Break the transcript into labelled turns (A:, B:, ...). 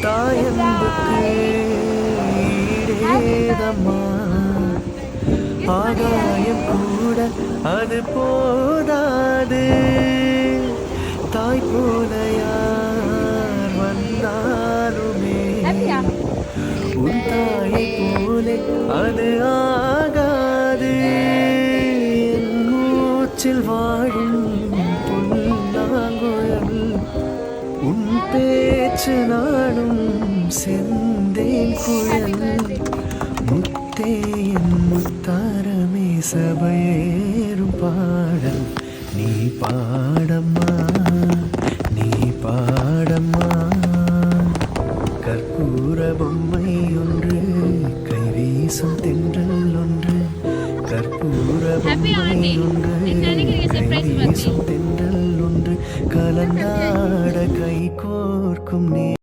A: தாயன்புக்கு ஈடேதம்மா. ஆகாயம் கூட அது போதாது. தாய் போல யார் வந்தாலுமே உன் தாயை போலே அது ஆகாது. என் மூச்சில் வாழும் புல்லாங்குழல் உன் பேச்சு நாடும் செந்தேன் குழல். முத்தே என் முத்தாரமே சபையேறும் பாடல் நீ பாடம்மா, நீ பாடம்மா. கற்பூர பொம்மை ஒன்று கைவீசும் தென்றல் ஒன்று. கற்பூர பொம்மை ஒன்று கைவீசும் தென்றல் ஒன்று கலந்தாட